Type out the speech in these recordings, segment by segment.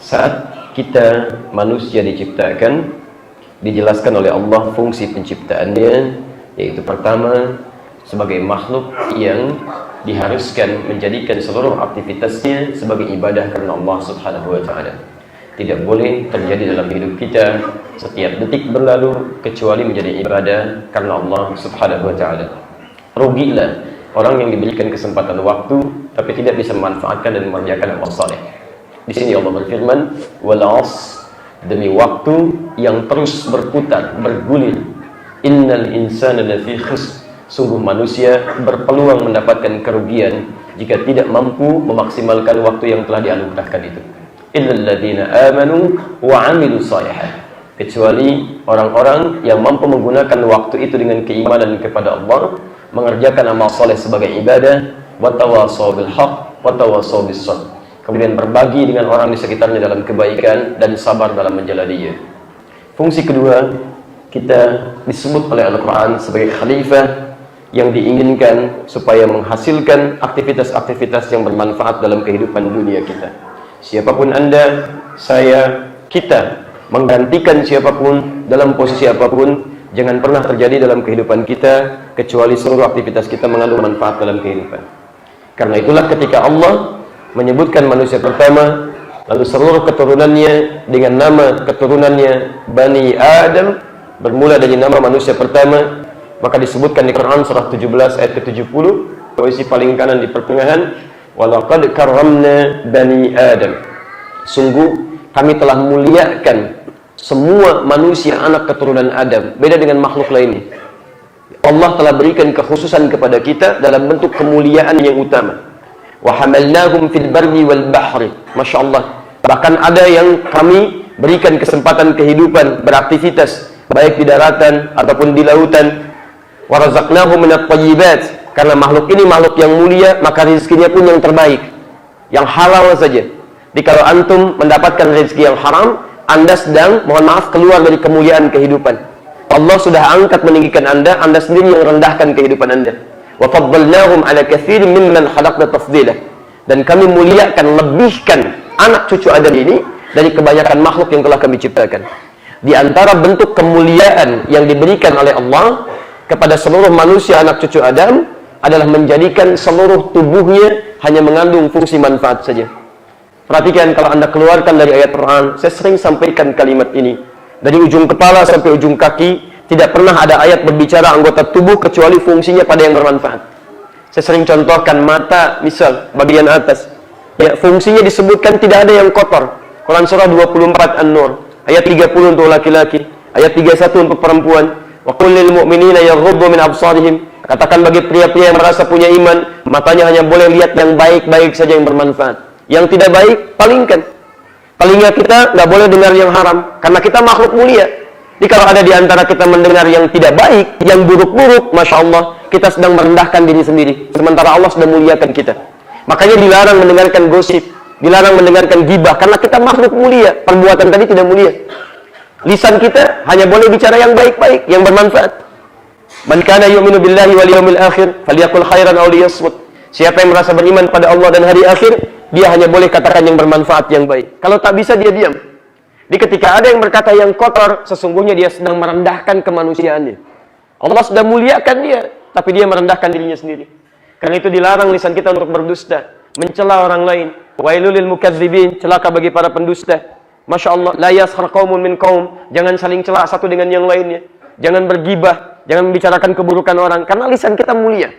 Saat kita manusia diciptakan, dijelaskan oleh Allah fungsi penciptaannya, yaitu pertama, sebagai makhluk yang diharuskan menjadikan seluruh aktivitasnya sebagai ibadah karena Allah Subhanahu wa Ta'ala. Tidak boleh terjadi dalam hidup kita setiap detik berlalu kecuali menjadi ibadah karena Allah Subhanahu wa Ta'ala. Rugilah orang yang diberikan kesempatan waktu tapi tidak bisa memanfaatkan dan mengerjakan amal saleh. Di sini Allah berfirman, wal 'asr, demi waktu yang terus berputar, bergulir. Innal insana lafi khusr, sungguh manusia berpeluang mendapatkan kerugian jika tidak mampu memaksimalkan waktu yang telah dianugerahkan itu. Illal ladzina amanu wa 'amilus shalihat, kecuali orang-orang yang mampu menggunakan waktu itu dengan keimanan kepada Allah, mengerjakan amal saleh sebagai ibadah, wa tawassaw bil haqq wa tawassaw bis sabr, kemudian berbagi dengan orang di sekitarnya dalam kebaikan dan sabar dalam menjalaninya. Fungsi kedua, kita disebut oleh Al-Quran sebagai khalifah yang diinginkan supaya menghasilkan aktivitas-aktivitas yang bermanfaat dalam kehidupan dunia kita. Siapapun Anda, saya, kita menggantikan siapapun dalam posisi apapun, jangan pernah terjadi dalam kehidupan kita kecuali seluruh aktivitas kita mengandung manfaat dalam kehidupan. Karena itulah ketika Allah menyebutkan manusia pertama, lalu seluruh keturunannya dengan nama keturunannya Bani Adam, bermula dari nama manusia pertama, maka disebutkan di Quran surah 17 ayat ke-70, posisi paling kanan di pertengahan, walaqad karramna Bani Adam, sungguh kami telah muliakan semua manusia anak keturunan Adam. Beda dengan makhluk lainnya, Allah telah berikan kekhususan kepada kita dalam bentuk kemuliaan yang utama. Wa hamalnahum fil barri wal bahri, Masya Allah, bahkan ada yang kami berikan kesempatan kehidupan beraktivitas baik di daratan ataupun di lautan. Wa razaqnahum minat thayyibat, karena makhluk ini makhluk yang mulia, maka rezekinya pun yang terbaik, yang halal saja. Jadi kalau antum mendapatkan rezeki yang haram, Anda sedang, mohon maaf, keluar dari kemuliaan kehidupan. Allah sudah angkat meninggikan Anda sendiri yang rendahkan kehidupan Anda. Wa faddalnahum ala katsirin mimman khalaqna tafdila, dan kami muliakan, lebihkan anak cucu Adam ini dari kebanyakan makhluk yang telah kami ciptakan. Di antara bentuk kemuliaan yang diberikan oleh Allah kepada seluruh manusia anak cucu Adam adalah menjadikan seluruh tubuhnya hanya mengandung fungsi manfaat saja. Perhatikan, kalau Anda keluarkan dari ayat Quran, saya sering sampaikan kalimat ini, dari ujung kepala sampai ujung kaki, tidak pernah ada ayat berbicara anggota tubuh kecuali fungsinya pada yang bermanfaat. Saya sering contohkan mata, misal bagian atas, ya, fungsinya disebutkan tidak ada yang kotor. Quran surah 24 An-Nur ayat 30 untuk laki-laki, ayat 31 untuk perempuan. Wa qul lil mu'minina yaghuddu min absarihim, katakan bagi pria-pria yang merasa punya iman, matanya hanya boleh lihat yang baik-baik saja, yang bermanfaat. Yang tidak baik, palingkan. Telinga kita nggak boleh dengar yang haram, karena kita makhluk mulia. Jadi kalau ada di antara kita mendengar yang tidak baik, yang buruk-buruk, Masya Allah, kita sedang merendahkan diri sendiri, sementara Allah sudah muliakan kita. Makanya dilarang mendengarkan gosip, dilarang mendengarkan gibah, karena kita makhluk mulia, perbuatan tadi tidak mulia. Lisan kita hanya boleh bicara yang baik-baik, yang bermanfaat. Man kana yu'minu billahi wal yawmil akhir falyaqul khairan aw liyasmut. Siapa yang merasa beriman pada Allah dan hari akhir, dia hanya boleh katakan yang bermanfaat, yang baik. Kalau tak bisa, dia diam. Jadi ketika ada yang berkata yang kotor, sesungguhnya dia sedang merendahkan kemanusiaannya. Allah sudah muliakan dia, tapi dia merendahkan dirinya sendiri. Karena itu dilarang lisan kita untuk berdusta, mencela orang lain. Wailul lil mukadzibin, celaka bagi para pendusta. Masya Allah, la yaskhar qaumun min qaum, jangan saling celak satu dengan yang lainnya. Jangan bergibah, jangan membicarakan keburukan orang, karena lisan kita mulia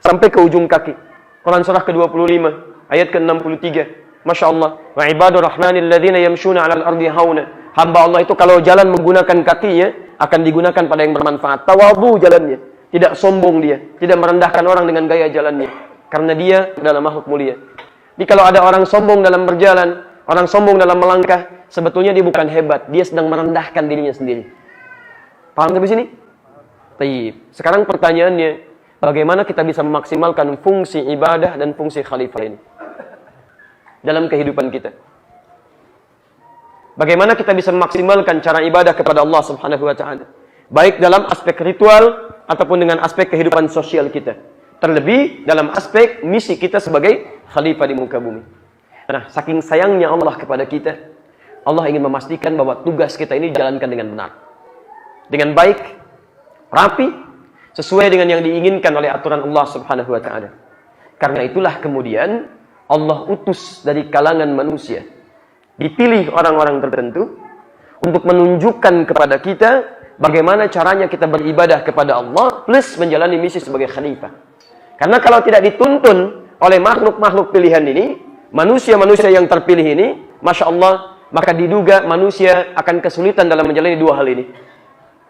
sampai ke ujung kaki. Quran surah ke-25 ayat ke-63. Masya Allah, wa ibadur rahmanil ladzina yamshuna 'alal ardi hauna, hamba Allah itu kalau jalan menggunakan kakinya akan digunakan pada yang bermanfaat. Tawadhu jalannya, tidak sombong dia, tidak merendahkan orang dengan gaya jalannya, karena dia adalah makhluk mulia. Jadi kalau ada orang sombong dalam berjalan, orang sombong dalam melangkah, sebetulnya dia bukan hebat, dia sedang merendahkan dirinya sendiri. Paham sampai sini? Baik. Sekarang pertanyaannya, bagaimana kita bisa memaksimalkan fungsi ibadah dan fungsi khalifah ini dalam kehidupan kita? Bagaimana kita bisa memaksimalkan cara ibadah kepada Allah Subhanahu wa Ta'ala, baik dalam aspek ritual ataupun dengan aspek kehidupan sosial kita, terlebih dalam aspek misi kita sebagai khalifah di muka bumi. Nah, saking sayangnya Allah kepada kita, Allah ingin memastikan bahwa tugas kita ini dijalankan dengan benar, dengan baik, rapi, sesuai dengan yang diinginkan oleh aturan Allah Subhanahu wa taala. Karena itulah kemudian Allah utus dari kalangan manusia, dipilih orang-orang tertentu untuk menunjukkan kepada kita bagaimana caranya kita beribadah kepada Allah plus menjalani misi sebagai khalifah. Karena kalau tidak dituntun oleh makhluk-makhluk pilihan ini, manusia-manusia yang terpilih ini, Masya Allah, maka diduga manusia akan kesulitan dalam menjalani dua hal ini.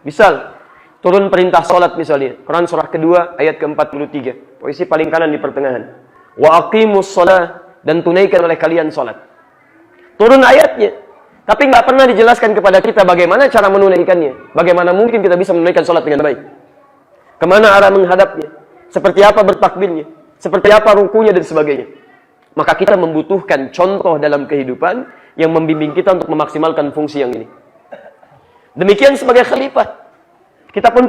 Misal, turun perintah sholat misalnya, Quran surah kedua ayat ke-43, posisi paling kanan di pertengahan. Wa aqimus sholah, dan tunaikan oleh kalian sholat. Turun ayatnya, tapi nggak pernah dijelaskan kepada kita bagaimana cara menunaikannya. Bagaimana mungkin kita bisa menunaikan sholat dengan baik. Kemana arah menghadapnya, seperti apa bertakbirnya, seperti apa rukunya dan sebagainya. Maka kita membutuhkan contoh dalam kehidupan yang membimbing kita untuk memaksimalkan fungsi yang ini. Demikian sebagai khalifah, kita pun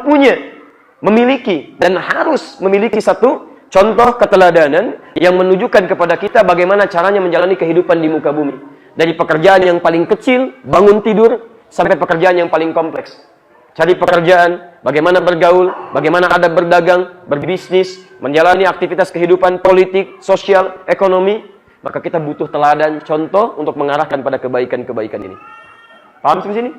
memiliki dan harus memiliki satu contoh keteladanan yang menunjukkan kepada kita bagaimana caranya menjalani kehidupan di muka bumi. Dari pekerjaan yang paling kecil, bangun tidur, sampai pekerjaan yang paling kompleks. Cari pekerjaan, bagaimana bergaul, bagaimana adab berdagang, berbisnis, menjalani aktivitas kehidupan politik, sosial, ekonomi. Maka kita butuh teladan, contoh untuk mengarahkan pada kebaikan-kebaikan ini. Paham sampai sini?